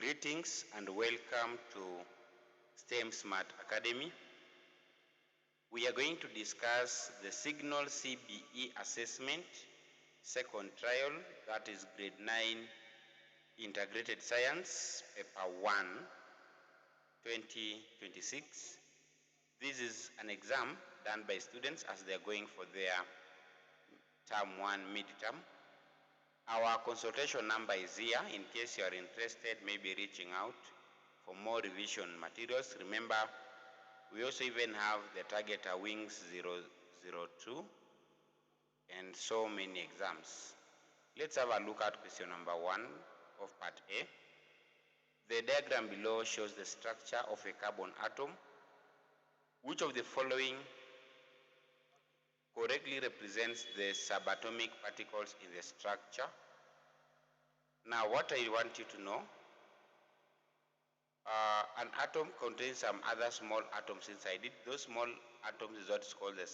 Greetings and welcome to STEM Smart Academy. We are going to discuss the Signal CBE assessment, second trial, that is grade 9 Integrated Science, paper 1, 2026. This is an exam done by students as they are going for their term 1 midterm. Our consultation number is here in case you are interested, maybe reaching out for more revision materials. Remember, we also even have the Targeter Wings 002 and so many exams. Let's have a look at question number 1 of part A. The diagram below shows the structure of a carbon atom. Which of the following correctly represents the subatomic particles in the structure? Now, what I want you to know, an atom contains some other small atoms inside it. Those small atoms is what is called the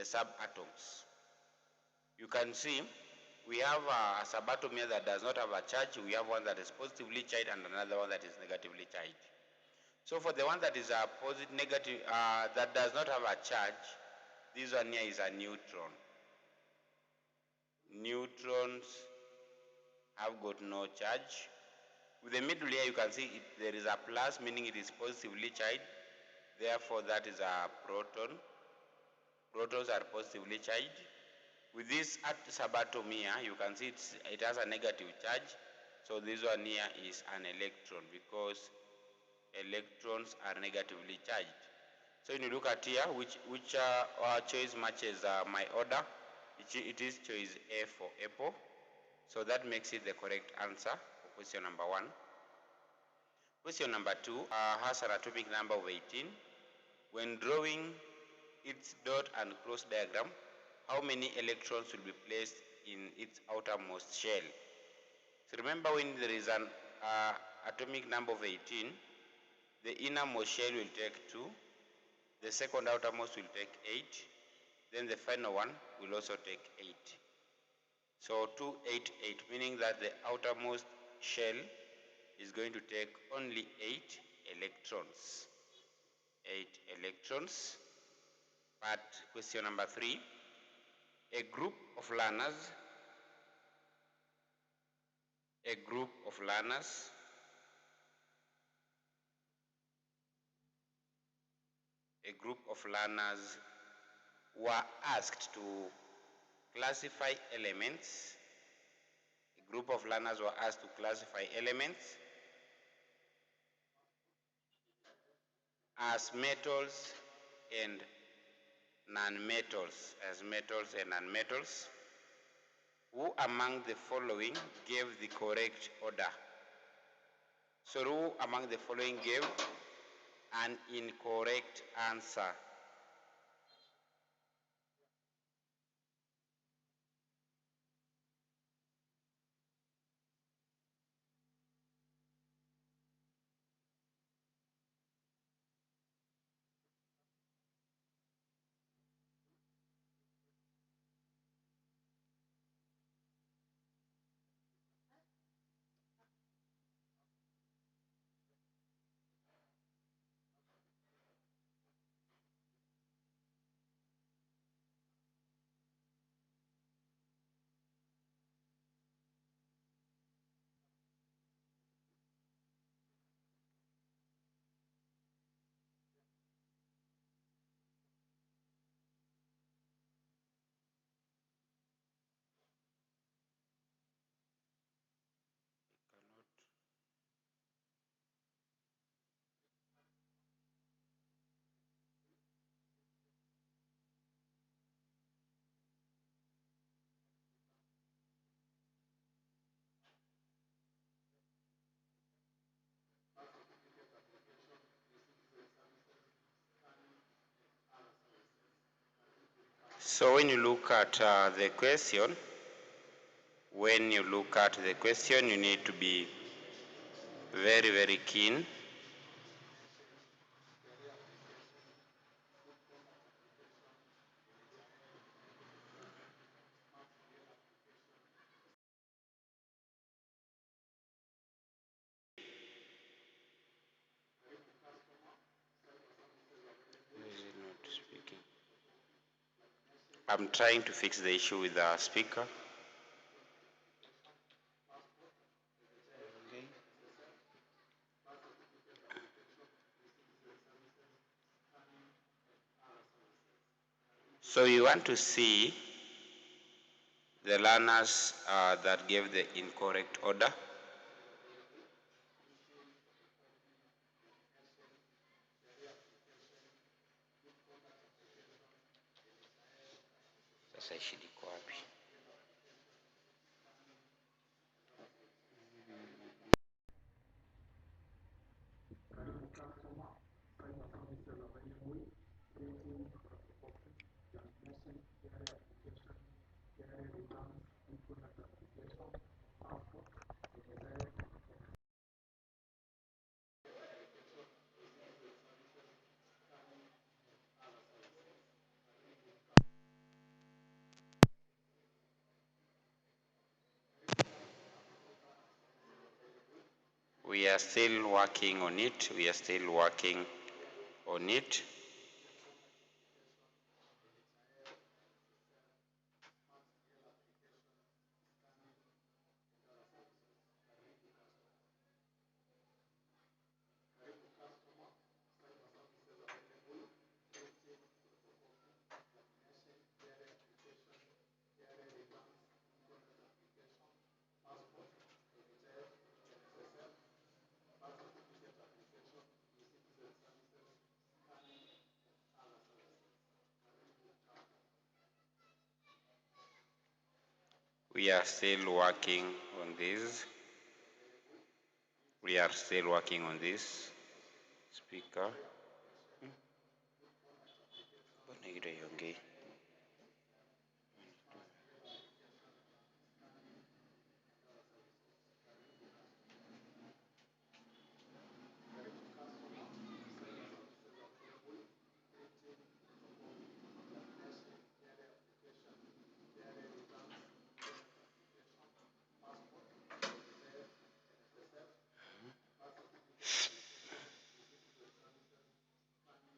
subatoms. You can see we have a subatom here that does not have a charge. We have one that is positively charged and another one that is negatively charged. So for the one that is a positive, negative, that does not have a charge, this one here is a neutron. Neutrons have got no charge. With the middle here, you can see there is a plus, meaning it is positively charged. Therefore, that is a proton. Protons are positively charged. With this subatom here, you can see it has a negative charge. So this one here is an electron because electrons are negatively charged. So when you look at here, which choice matches my order, it is choice A for apple. So that makes it the correct answer for question number 1. Question number 2 has an atomic number of 18. When drawing its dot and cross diagram, how many electrons will be placed in its outermost shell? So remember, when there is an atomic number of 18, the innermost shell will take 2, the second outermost will take 8, then the final one will also take 8. So 2, 8, 8, meaning that the outermost shell is going to take only 8 electrons. 8 electrons. But question number 3, a group of learners were asked to classify elements. A group of learners were asked to classify elements as metals and non-metals, Who among the following gave the correct order? So who among the following gave an incorrect answer? So when you look at the question, you need to be very, very keen. I'm trying to fix the issue with the speaker. So you want to see the learners that gave the incorrect order. Sasa shida iko wapi? We are still working on it. We are still working on it. We are still working on this. We are still working on this. Speaker.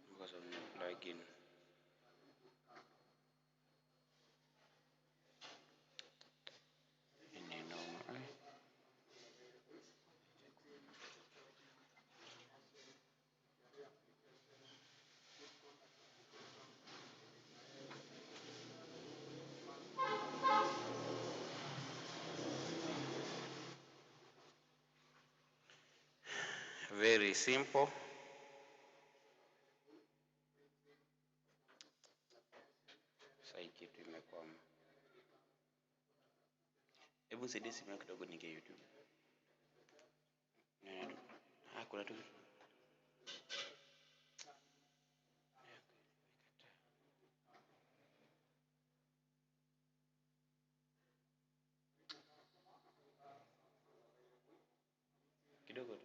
Because of the plugin. Very simple. Kitu imekwama. Hebu saidia simu yako kidogo ninge YouTube. Kuna tu. Kidogo tu.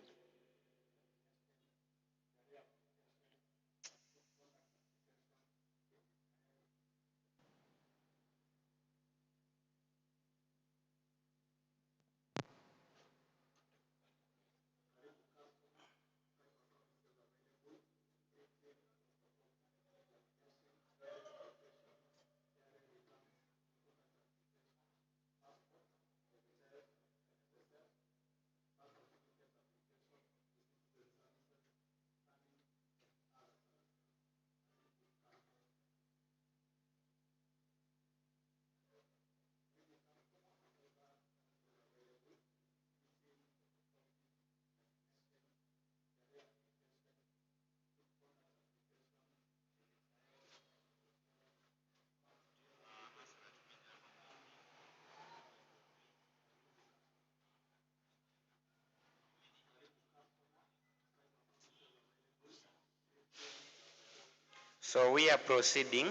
So we are proceeding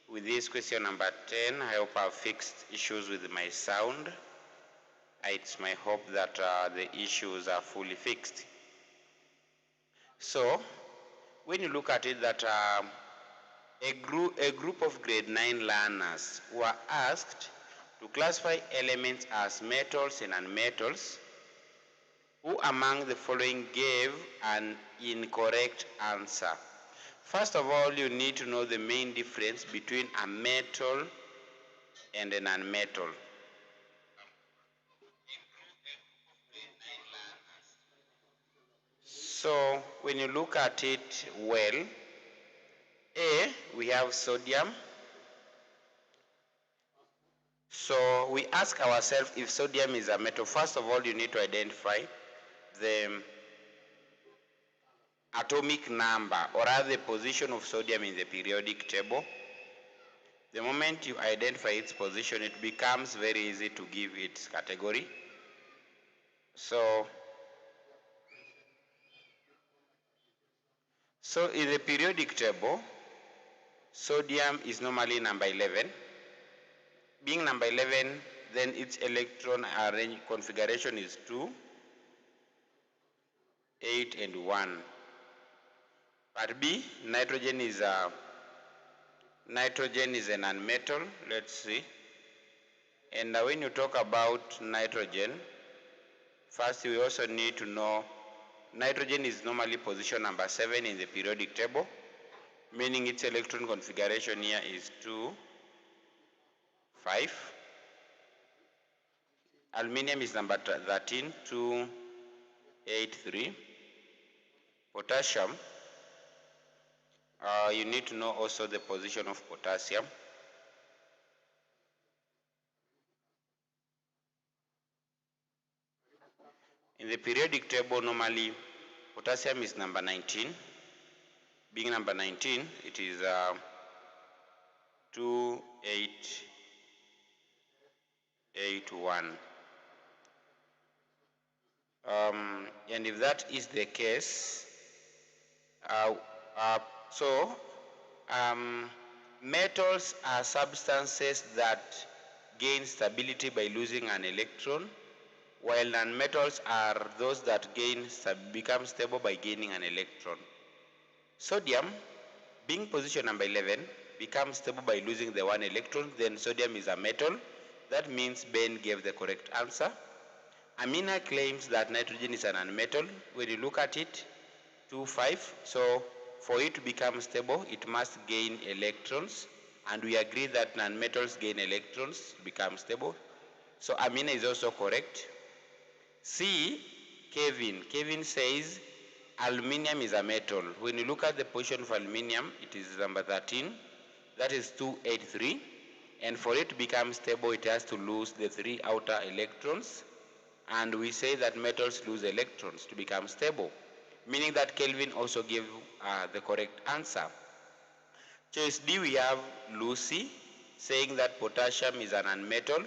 with this question number 10. I hope I've fixed issues with my sound. It's my hope that the issues are fully fixed. So when you look at it, that a group of grade 9 learners were asked to classify elements as metals and nonmetals. Who among the following gave an incorrect answer? First of all, you need to know the main difference between a metal and a non-metal. So when you look at it well, A, we have sodium. So we ask ourselves if sodium is a metal. First of all, you need to identify the atomic number, or rather the position of sodium in the periodic table. The moment you identify its position, it becomes very easy to give its category. So in the periodic table, sodium is normally number 11. Being number 11, then its electron configuration is 2, 8, and 1. Part B, nitrogen is a non-metal. Let's see. And when you talk about nitrogen, first we also need to know nitrogen is normally position number 7 in the periodic table, meaning its electron configuration here is 2, 5. Aluminium is number 13, 2, 8, 3. Potassium, you need to know also the position of potassium. In the periodic table, normally potassium is number 19. Being number 19, it is 2, 8, 8, 1. And if that is the case, metals are substances that gain stability by losing an electron, while non-metals are those that become stable by gaining an electron. Sodium, being position number 11, becomes stable by losing the 1 electron, then sodium is a metal. That means Ben gave the correct answer. Amina claims that nitrogen is a non-metal. When you look at it, 2, 5. So for it to become stable, it must gain electrons. And we agree that non-metals gain electrons to become stable. So Amina is also correct. C, Kevin says aluminium is a metal. When you look at the position of aluminium, it is number 13. That is 283. And for it to become stable, it has to lose the 3 outer electrons. And we say that metals lose electrons to become stable, meaning that Kelvin also gave the correct answer. Choice D, we have Lucy saying that potassium is an non-metal.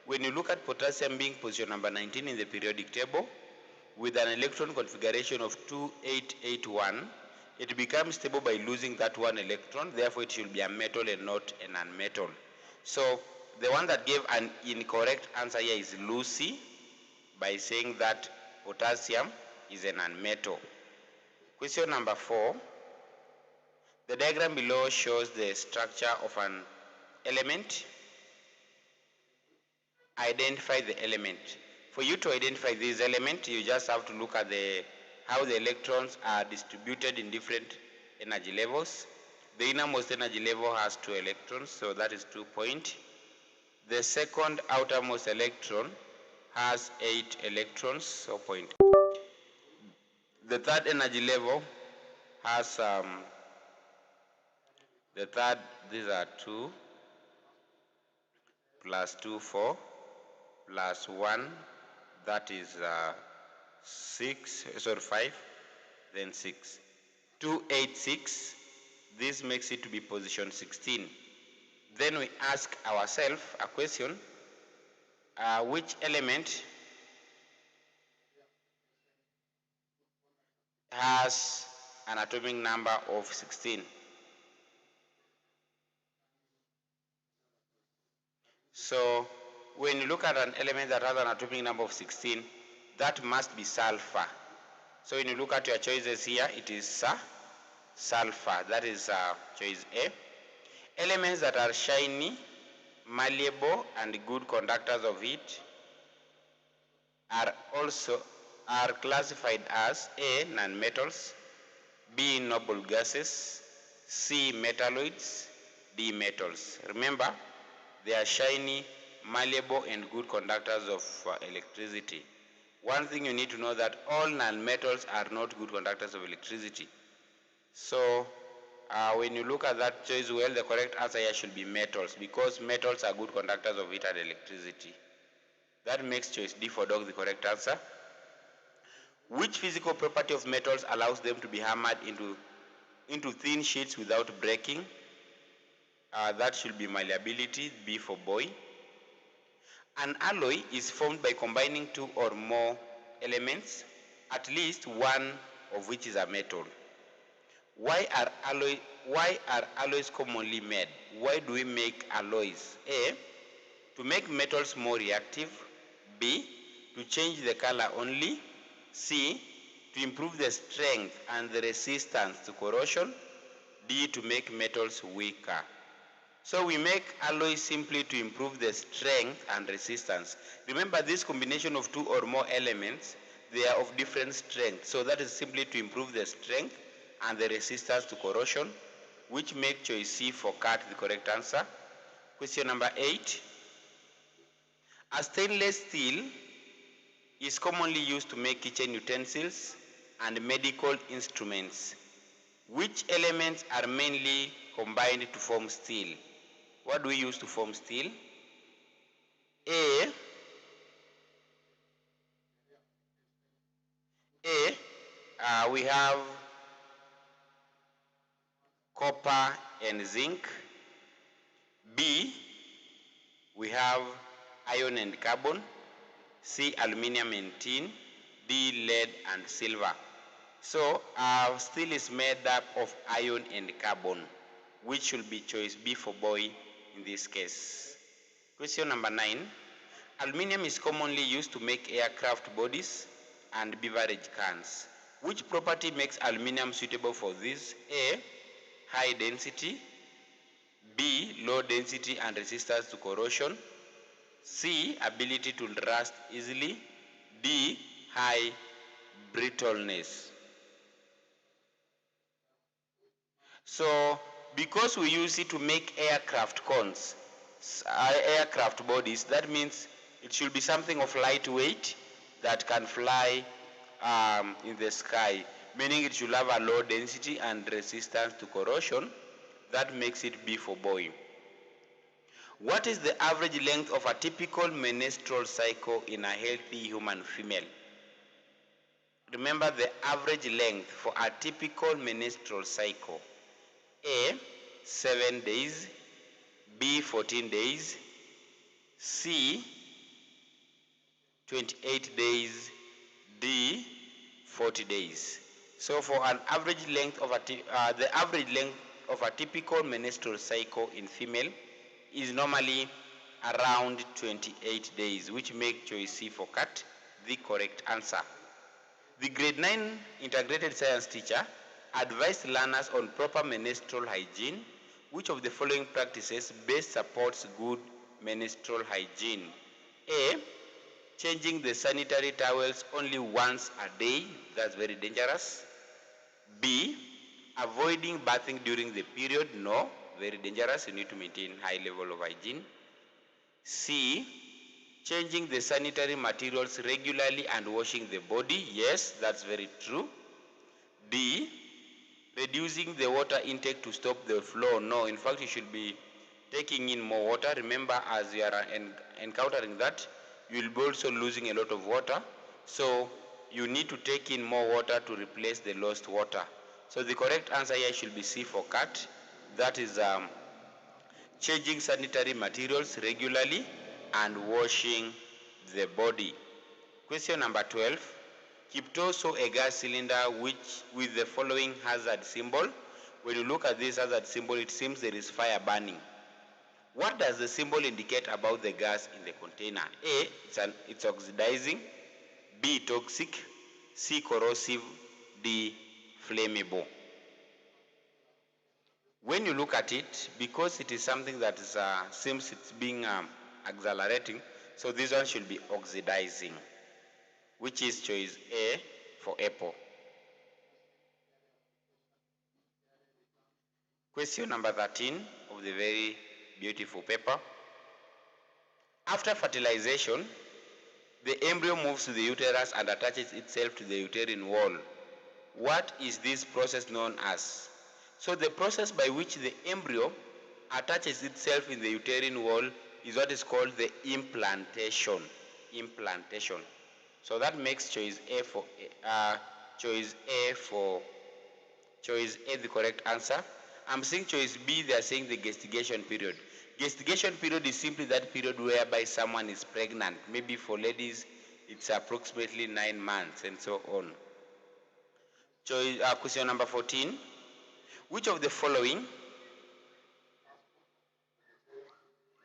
When you look at potassium being position number 19 in the periodic table, with an electron configuration of 2881, it becomes stable by losing that 1 electron. Therefore, it should be a metal and not a non-metal. So the one that gave an incorrect answer here is Lucy, by saying that potassium is a non-metal. Question number 4. The diagram below shows the structure of an element. Identify the element. For you to identify this element, you just have to look at how the electrons are distributed in different energy levels. The innermost energy level has 2 electrons, so that is 2 points. The second outermost electron has 8 electrons, so point. The third energy level has these are 2 plus 2, 4 plus 1, that is 5, then 6. 2, 8, 6, this makes it to be position 16. Then we ask ourselves a question, which element has an atomic number of 16? So when you look at an element that has an atomic number of 16, that must be sulfur. So when you look at your choices here, it is sulfur. That is choice A. Elements that are shiny, malleable, and good conductors of heat are classified as A, non-metals, B, noble gases, C, metalloids, D, metals. Remember, they are shiny, malleable, and good conductors of electricity. One thing you need to know that all non-metals are not good conductors of electricity. So when you look at that choice well, the correct answer here should be metals, because metals are good conductors of heat and electricity. That makes choice D for dog the correct answer. Which physical property of metals allows them to be hammered into thin sheets without breaking? That should be malleability, B for boy. An alloy is formed by combining two or more elements, at least one of which is a metal. Why are alloys commonly made? Why do we make alloys? A, to make metals more reactive. B, to change the color only. C, to improve the strength and the resistance to corrosion. D, to make metals weaker. So we make alloys simply to improve the strength and resistance. Remember, this combination of two or more elements, they are of different strength. So that is simply to improve the strength and the resistance to corrosion, which make choice C for cat the correct answer. Question number 8. A stainless steel is commonly used to make kitchen utensils and medical instruments. Which elements are mainly combined to form steel? What do we use to form steel? A, we have copper and zinc. B, we have iron and carbon. C, aluminium and tin. D, lead and silver. So steel is made up of iron and carbon, which should be choice B for boy in this case. Question number 9. Aluminium is commonly used to make aircraft bodies and beverage cans. Which property makes aluminium suitable for this? A, high density. B, low density and resistance to corrosion. C, ability to rust easily. D, high brittleness. So because we use it to make aircraft cones, aircraft bodies, that means it should be something of lightweight that can fly in the sky, meaning it should have a low density and resistance to corrosion. That makes it B for boy. What is the average length of a typical menstrual cycle in a healthy human female? Remember the average length for a typical menstrual cycle. A, 7 days. B, 14 days. C, 28 days. D, 40 days. So for an average length of the average length of a typical menstrual cycle in female is normally around 28 days, which make choice C for cat the correct answer. The grade 9 integrated science teacher advised learners on proper menstrual hygiene. Which of the following practices best supports good menstrual hygiene? A, changing the sanitary towels only once a day. That's very dangerous. B, avoiding bathing during the period. No, very dangerous. You need to maintain high level of hygiene. C, changing the sanitary materials regularly and washing the body. Yes, that's very true. D, reducing the water intake to stop the flow. No, in fact, you should be taking in more water. Remember, as you are encountering that, you will be also losing a lot of water. So you need to take in more water to replace the lost water. So the correct answer here should be C for cat. That is changing sanitary materials regularly and washing the body. Question number 12. Kipto saw a gas cylinder with the following hazard symbol. When you look at this hazard symbol, it seems there is fire burning. What does the symbol indicate about the gas in the container? A, it's oxidizing. B, toxic. C, corrosive. D, flammable. When you look at it, because it is something that seems it's being accelerating, so this one should be oxidizing, which is choice A for apple. Question number 13 of the very beautiful paper. After fertilization, the embryo moves to the uterus and attaches itself to the uterine wall. What is this process known as? So the process by which the embryo attaches itself in the uterine wall is what is called the implantation. Implantation. So that makes choice A the correct answer. I'm saying choice B, they are saying the gestation period. Gestation period is simply that period whereby someone is pregnant. Maybe for ladies, it's approximately 9 months and so on. Question number 14. Which of the following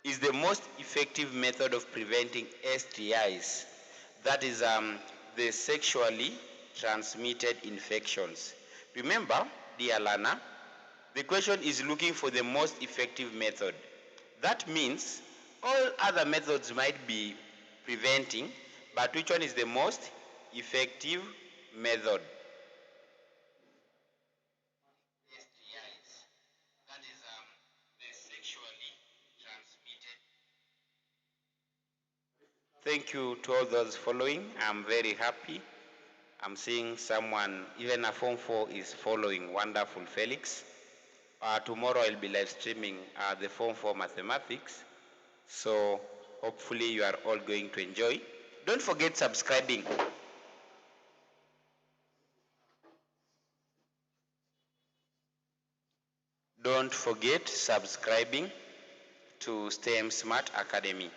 is the most effective method of preventing STIs? That is the sexually transmitted infections. Remember, dear learner, the question is looking for the most effective method. That means all other methods might be preventing, but which one is the most effective method? STIs. That is the sexually transmitted. Thank you to all those following. I'm very happy. I'm seeing someone, even a Form 4 is following. Wonderful, Felix. Tomorrow I'll be live streaming the Form 4 mathematics. So hopefully you are all going to enjoy. Don't forget subscribing. Don't forget subscribing to STEM Smart Academy.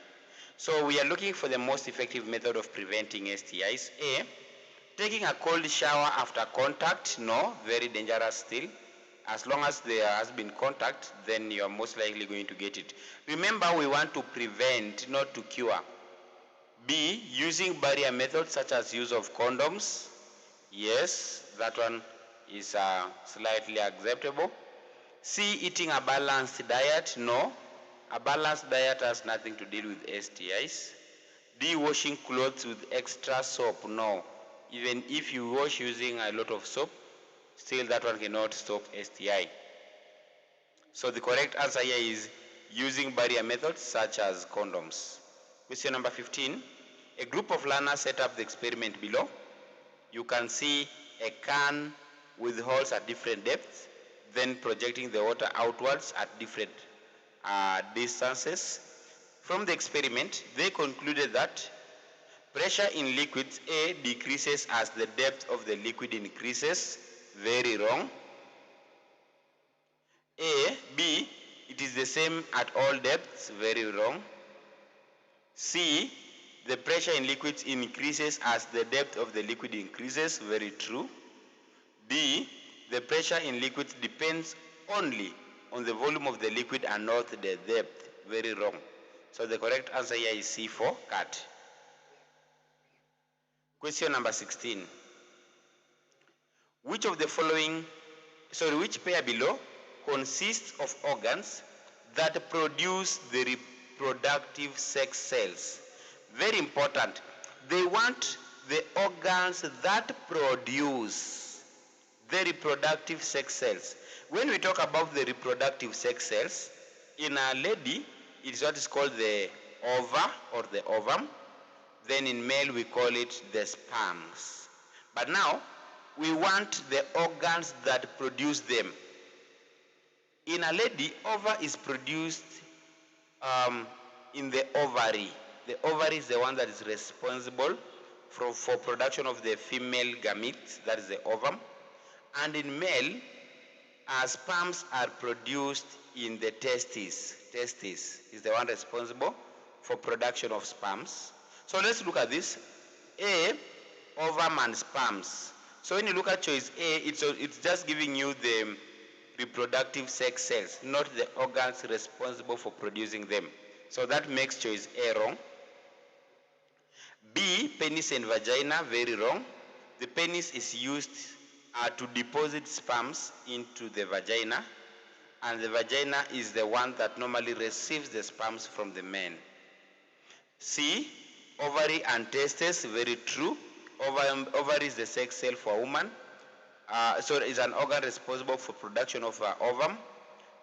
So we are looking for the most effective method of preventing STIs. A, taking a cold shower after contact. No, very dangerous still. As long as there has been contact, then you are most likely going to get it. Remember, we want to prevent, not to cure. B, using barrier methods such as use of condoms. Yes, that one is slightly acceptable. C, eating a balanced diet. No, a balanced diet has nothing to do with STIs. D, washing clothes with extra soap. No, even if you wash using a lot of soap, still that one cannot stop STI. So the correct answer here is using barrier methods such as condoms. Question number 15. A group of learners set up the experiment below. You can see a can with holes at different depths, then projecting the water outwards at different distances. From the experiment, they concluded that pressure in liquids A decreases as the depth of the liquid increases. Very wrong. B, it is the same at all depths. Very wrong. C, the pressure in liquids increases as the depth of the liquid increases. Very true. D, the pressure in liquids depends only on the volume of the liquid and not the depth. Very wrong. So the correct answer here is C for cat. Question number 16. Which pair below consists of organs that produce the reproductive sex cells? Very important. They want the organs that produce the reproductive sex cells. When we talk about the reproductive sex cells, in a lady, it's what is called the ova or the ovum. Then in male, we call it the sperms. But now, we want the organs that produce them. In a lady, ova is produced in the ovary. The ovary is the one that is responsible for production of the female gametes, that is the ovum. And in male, sperms are produced in the testes. Testes is the one responsible for production of sperms. So let's look at this. A, ovum and sperms. So when you look at choice A, it's just giving you the reproductive sex cells, not the organs responsible for producing them. So that makes choice A wrong. B, penis and vagina, very wrong. The penis is used to deposit sperms into the vagina, and the vagina is the one that normally receives the sperms from the men. C, ovary and testes, very true. Ovary is the sex cell for a woman. So it's an organ responsible for production of ovum.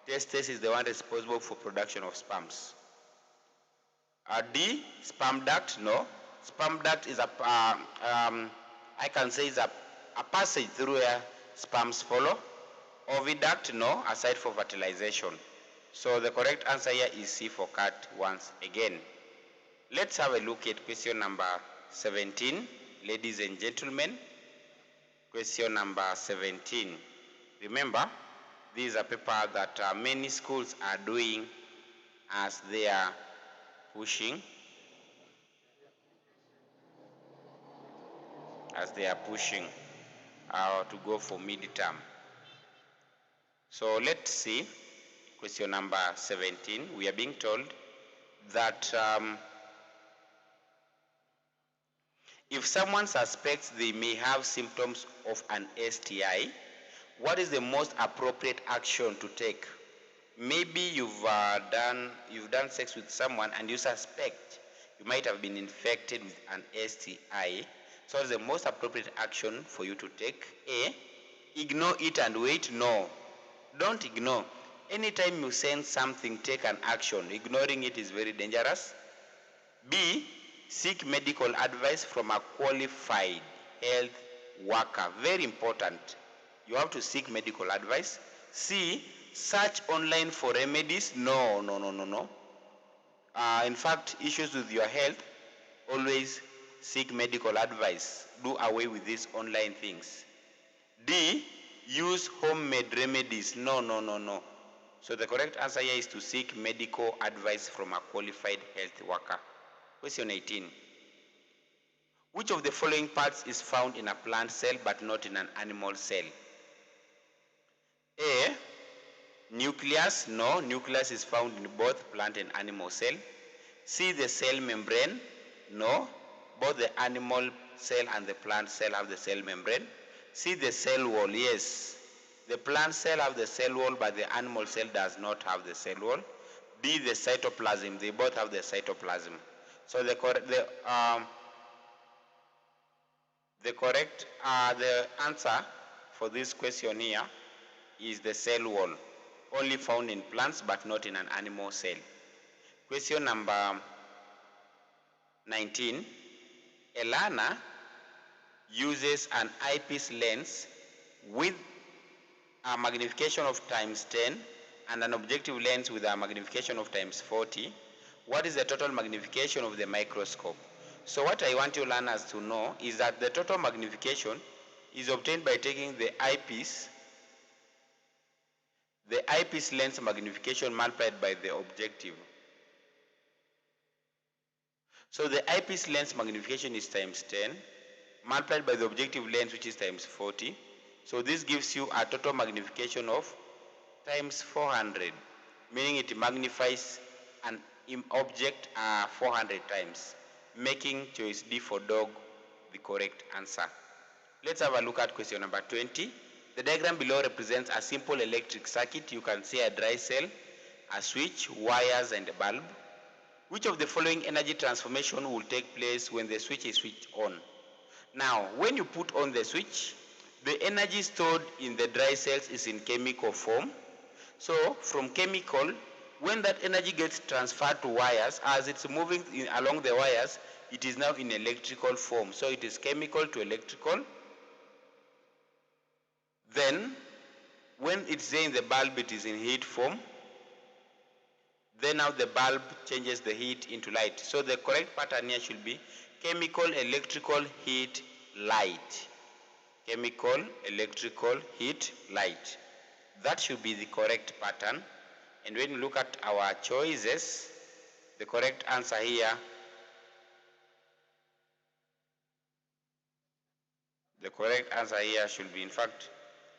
Testes is the one responsible for production of sperms. D, sperm duct, no. Sperm duct is I can say is a passage through where sperms follow. Oviduct, no, aside for fertilization. So the correct answer here is C for cat once again. Let's have a look at question number 17, ladies and gentlemen. Question number 17. Remember, this is a paper that many schools are doing as they are pushing to go for midterm. So let's see question number 17. We are being told that if someone suspects they may have symptoms of an STI, what is the most appropriate action to take? Maybe you've done sex with someone and you suspect you might have been infected with an STI. So the most appropriate action for you to take: A, ignore it and wait. No, don't ignore. Anytime you sense something, take an action. Ignoring it is very dangerous. B, seek medical advice from a qualified health worker. Very important. You have to seek medical advice. C, search online for remedies. No. In fact, issues with your health, always seek medical advice. Do away with these online things. D, use homemade remedies. No. So the correct answer here is to seek medical advice from a qualified health worker. Question 18. Which of the following parts is found in a plant cell but not in an animal cell? A, nucleus. No, nucleus is found in both plant and animal cell. C, the cell membrane. No, both the animal cell and the plant cell have the cell membrane. C, the cell wall. Yes, the plant cell have the cell wall, but the animal cell does not have the cell wall. D, the cytoplasm. They both have the cytoplasm. So the answer for this question here is the cell wall, only found in plants but not in an animal cell. Question number 19. A learner uses an eyepiece lens with a magnification of ×10 and an objective lens with a magnification of ×40. What is the total magnification of the microscope? So what I want you learners to know is that the total magnification is obtained by taking the eyepiece lens magnification multiplied by the objective. So the eyepiece lens magnification is ×10 multiplied by the objective lens, which is ×40. So this gives you a total magnification of ×400, meaning it magnifies an object 400 times, making choice D for dog the correct answer. Let's have a look at question number 20. The diagram below represents a simple electric circuit. You can see a dry cell, a switch, wires, and a bulb. Which of the following energy transformation will take place when the switch is switched on? Now, when you put on the switch, the energy stored in the dry cells is in chemical form. So, from chemical, when that energy gets transferred to wires, as it's moving along the wires, it is now in electrical form. So, it is chemical to electrical. Then, when it's there in the bulb, it is in heat form. Then now the bulb changes the heat into light. So the correct pattern here should be chemical, electrical, heat, light. Chemical, electrical, heat, light. That should be the correct pattern. And when you look at our choices, the correct answer here, should be, in fact,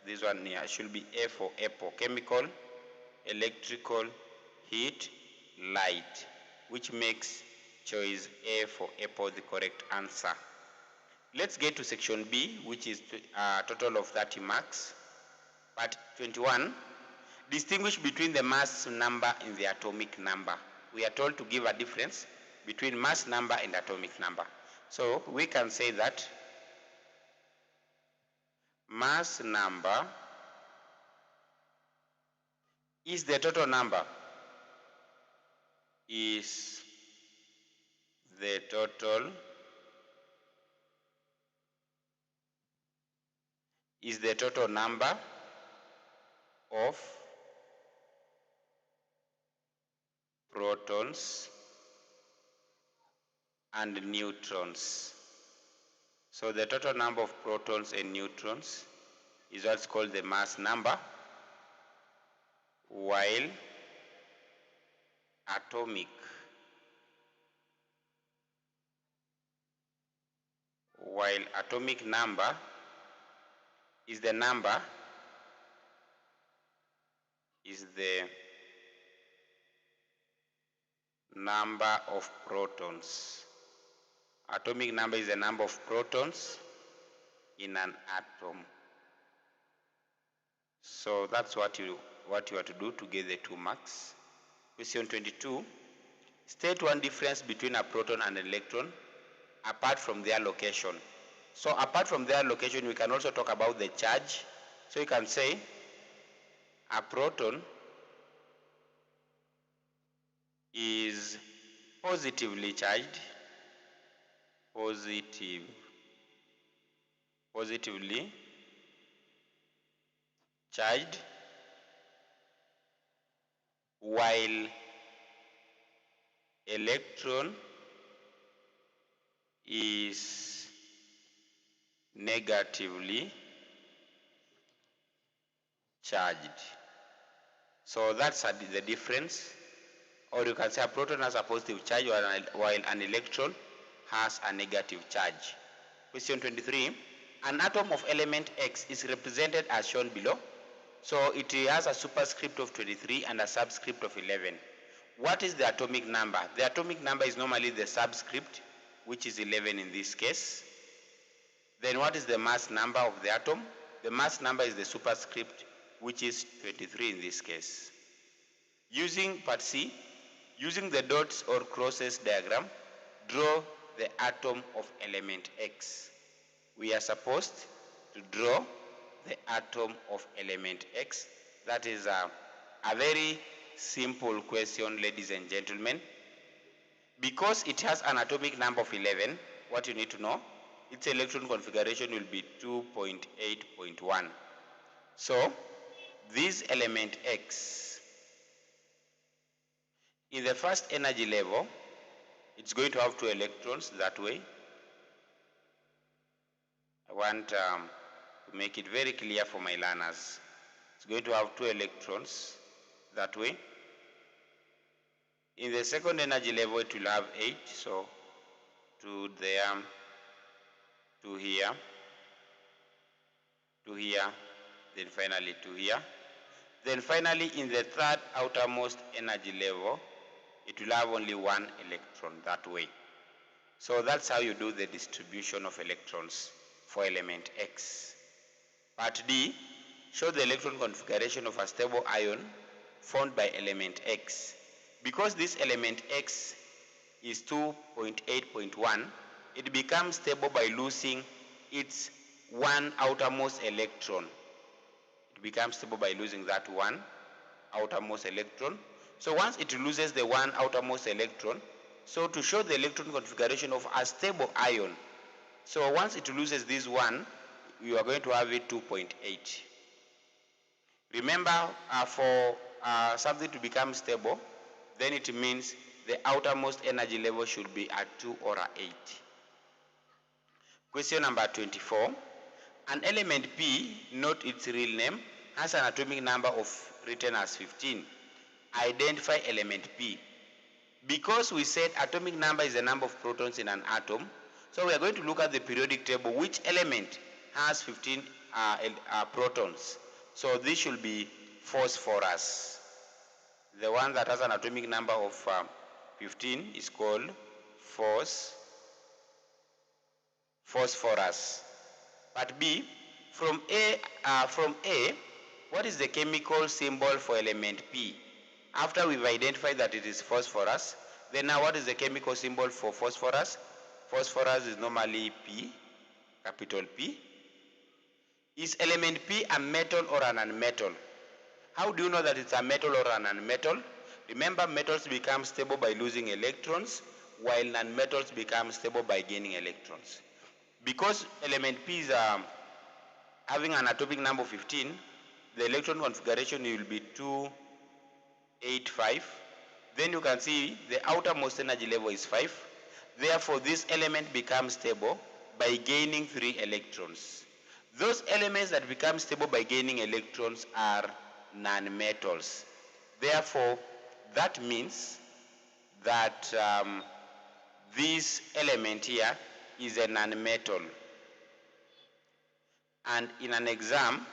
this one here should be A for apple. Chemical, electrical, heat, light, which makes choice A for apple the correct answer. Let's get to section B, which is a total of 30 marks. Part 21, distinguish between the mass number and the atomic number. We are told to give a difference between mass number and atomic number. So we can say that mass number is the total number. Is the total number of protons and neutrons. So the total number of protons and neutrons is what's called the mass number, while atomic number is the number of protons. Atomic number is the number of protons in an atom. So that's what you are to do to get the 2 marks. Question 22. State one difference between a proton and an electron apart from their location. So apart from their location, we can also talk about the charge. So you can say a proton is positively charged, while electron is negatively charged. So that's the difference. Or you can say a proton has a positive charge while an electron has a negative charge. Question 23. An atom of element X is represented as shown below. So it has a superscript of 23 and a subscript of 11. What is the atomic number? The atomic number is normally the subscript, which is 11 in this case. Then what is the mass number of the atom? The mass number is the superscript, which is 23 in this case. Using part C, using the dots or crosses diagram, draw the atom of element X. We are supposed to draw the atom of element X. That is a very simple question, ladies and gentlemen. Because it has an atomic number of 11, what you need to know, its electron configuration will be 2.8.1. So this element X, in the first energy level, it's going to have 2 electrons that way. I want to make it very clear for my learners. It's going to have 2 electrons that way. In the second energy level, it will have 8. So 2 there, 2 here, 2 here, then finally 2 here. Then finally, in the third outermost energy level, it will have only 1 electron that way. So that's how you do the distribution of electrons for element X. Part D, show the electron configuration of a stable ion formed by element X. Because this element X is 2.8.1, it becomes stable by losing its 1 outermost electron. It becomes stable by losing that 1 outermost electron. So once it loses the 1 outermost electron, so to show the electron configuration of a stable ion, so once it loses this 1, you are going to have it 2.8. Remember, for something to become stable, then it means the outermost energy level should be at 2 or 8. Question number 24. An element P, note its real name, has an atomic number of written as 15. Identify element P. Because we said atomic number is the number of protons in an atom, so we are going to look at the periodic table. Which element has 15 protons? So this should be phosphorus. The one that has an atomic number of 15 is called phosphorus. Part B, from A, what is the chemical symbol for element P? After we've identified that it is phosphorus, then now what is the chemical symbol for phosphorus? Phosphorus is normally P, capital P. Is element P a metal or an nonmetal? How do you know that it's a metal or a non-metal? Remember, metals become stable by losing electrons, while non-metals become stable by gaining electrons. Because element P is having an atomic number 15, the electron configuration will be 285. Then you can see the outermost energy level is 5. Therefore, this element becomes stable by gaining 3 electrons. Those elements that become stable by gaining electrons are non-metals. Therefore, that means that this element here is a non-metal. And in an exam,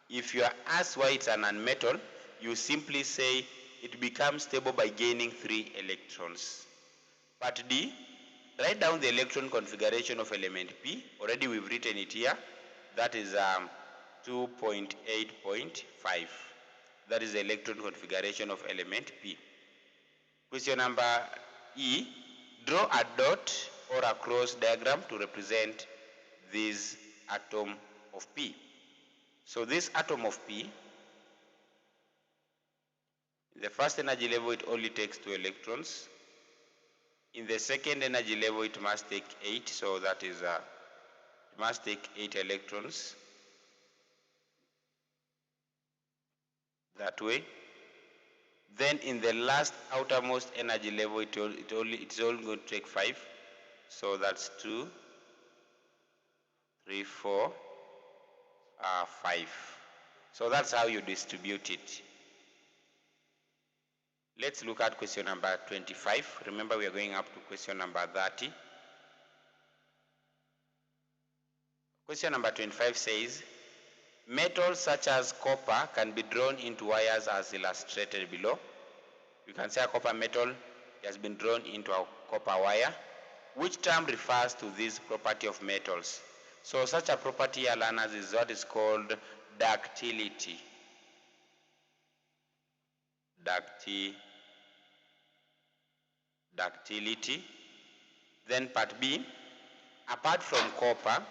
if you are asked why it's a non-metal, you simply say it becomes stable by gaining 3 electrons. Part D, write down the electron configuration of element P. Already we've written it here. That is 2.8.5. That is the electron configuration of element P. Question number E, draw a dot or a cross diagram to represent this atom of P. So this atom of P, in the first energy level it only takes 2 electrons. In the second energy level it must take 8, so that is it must take 8 electrons. That way. Then in the last outermost energy level it's only going to take 5. So that's 2, 3, 4, 5. So that's how you distribute it. Let's look at question number 25. Remember, we are going up to question number 30. Question number 25 says, metals such as copper can be drawn into wires as illustrated below. You can say a copper metal has been drawn into a copper wire. Which term refers to this property of metals? So such a property, learners, is what is called ductility. Ductility. Then part B, apart from copper,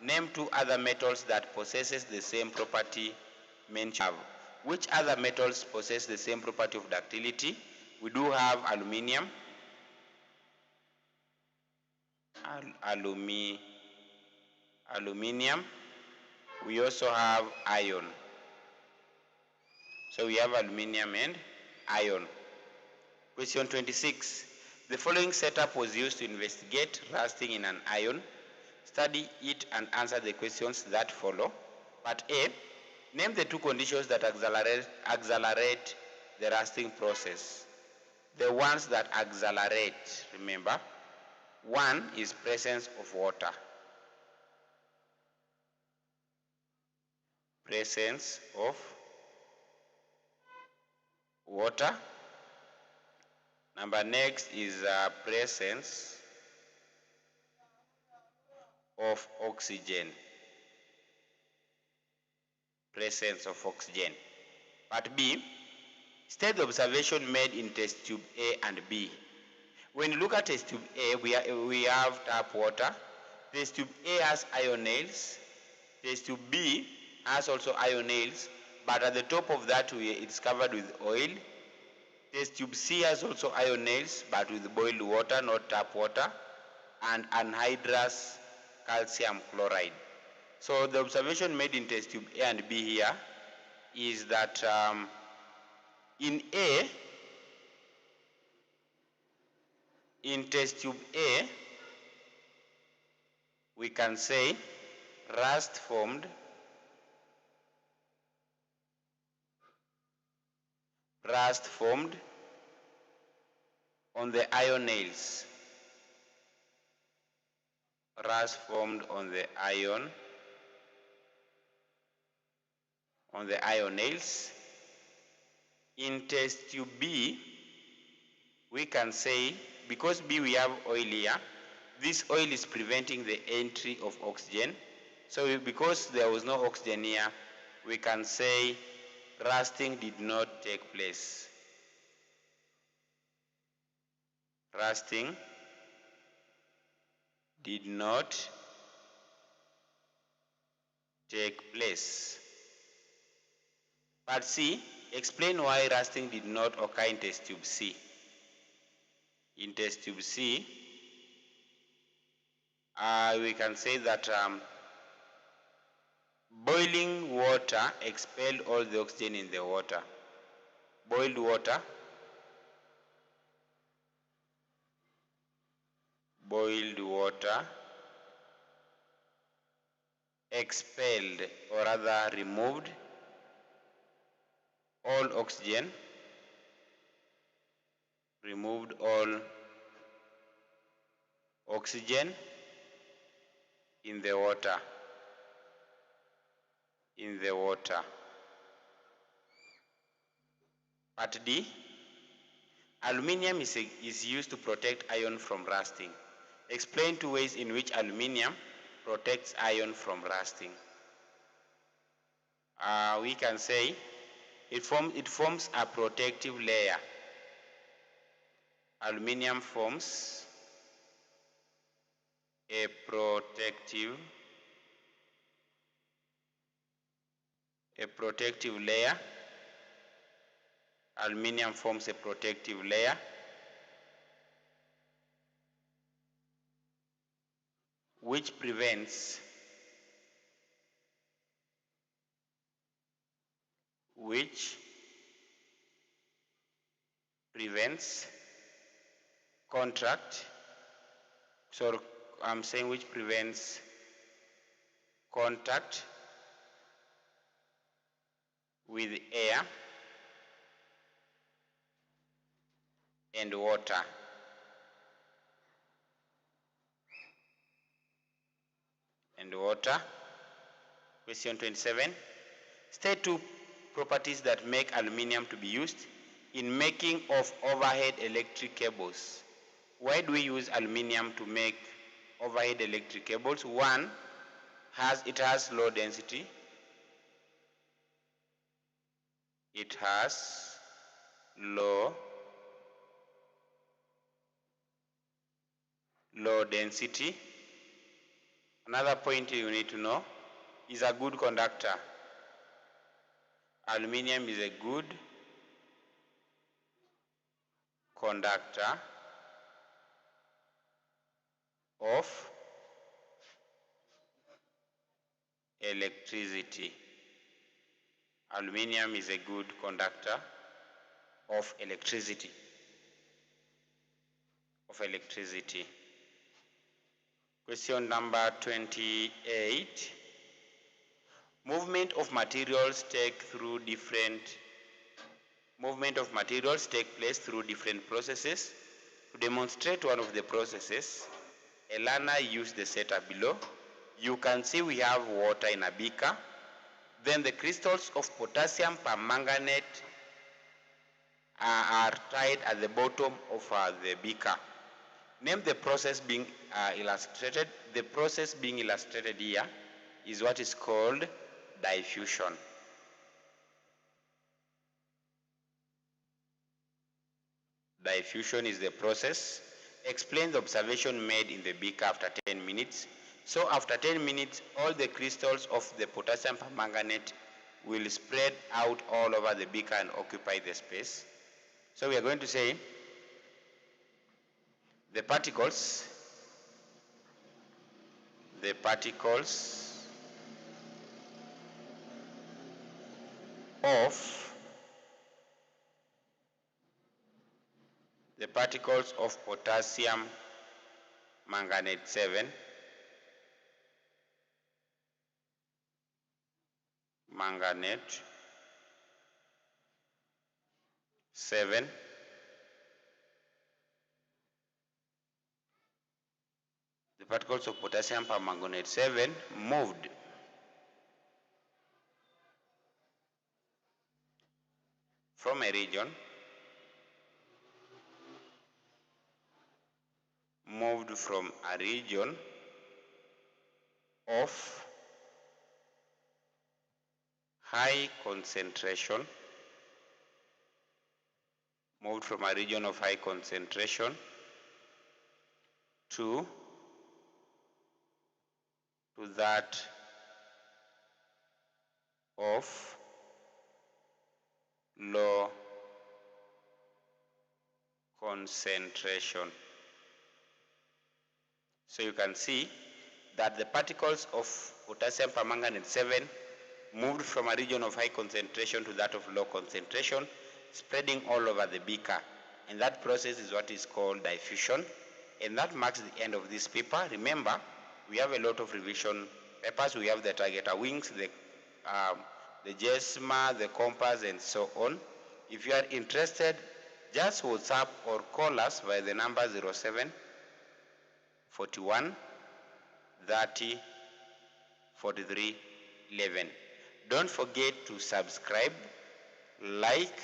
name 2 other metals that possesses the same property mentioned. Which other metals possess the same property of ductility? We do have aluminium, aluminium. We also have iron. So we have aluminium and iron. Question 26. The following setup was used to investigate rusting in an iron. Study it and answer the questions that follow. Part A, name the 2 conditions that accelerate the rusting process. The ones that accelerate, remember, one is presence of water. Presence of water. Number next is presence of oxygen. Presence of oxygen. Part B, state the observation made in test tube A and B. When you look at test tube A, we have tap water. Test tube A has iron nails. Test tube B has also iron nails, but at the top of that it's covered with oil. Test tube C has also iron nails, but with boiled water, not tap water, and anhydrous calcium chloride. So the observation made in test tube A and B here is that in test tube A, we can say rust formed on the iron nails. Rust formed on the iron nails. In test tube B, we can say, because B we have oil here, this oil is preventing the entry of oxygen. So because there was no oxygen here, we can say rusting did not take place. Rusting did not take place. Part C, explain why rusting did not occur in test tube C. In test tube C, we can say that boiling water expelled all the oxygen in the water. Boiled water expelled, or rather removed, all oxygen, in the water. Part D, aluminium is used to protect iron from rusting. Explain two ways in which aluminium protects iron from rusting. We can say it forms a protective layer. Aluminium forms a protective layer. Aluminium forms a protective layer which prevents contact. So I'm saying which prevents contact with air and water. Question 27. State two properties that make aluminium to be used in making of overhead electric cables. Why do we use aluminium to make overhead electric cables? One, it has low density. It has low density. Another point you need to know is a good conductor. Aluminium is a good conductor of electricity. Aluminium is a good conductor of electricity. Question number 28. Movement of materials take place through different processes. To demonstrate one of the processes, a learner used the setup below. You can see we have water in a beaker. Then the crystals of potassium permanganate are tied at the bottom of the beaker. Name the process being illustrated. The process being illustrated here is what is called diffusion. Diffusion is the process. Explain the observation made in the beaker after 10 minutes. So after 10 minutes, all the crystals of the potassium permanganate will spread out all over the beaker and occupy the space. So we are going to say the particles of potassium manganate 7 the particles of potassium permanganate 7 moved from a region of high concentration to that of low concentration. So you can see that the particles of potassium permanganate 7 moved from a region of high concentration to that of low concentration, spreading all over the beaker. And that process is what is called diffusion. And that marks the end of this paper. Remember, we have a lot of revision papers. We have the targeter wings, the JESMA, the compass, and so on. If you are interested, just WhatsApp or call us by the number 07 41 30 43 11. Don't forget to subscribe, like,